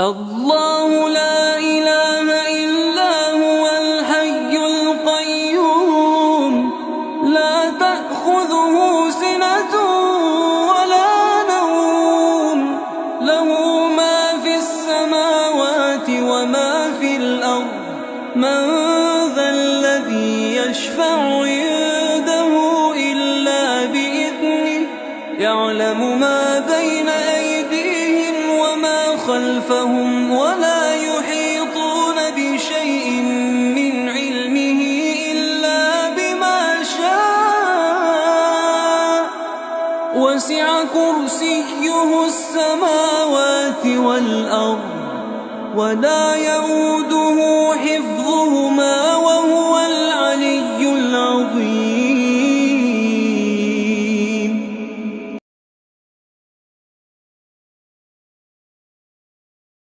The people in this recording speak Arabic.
الله لا إله إلا هو الحي القيوم لا تأخذه سنة ولا نوم له ما في السماوات وما في الأرض من ذا الذي يشفع عنده إلا بإذنه يعلم ما بين أيديهم وما خلفهم ولا يحيطون بشيء من علمه إلا بما شاء وسع كرسيه السماوات والأرض ولا يئوده حفظهما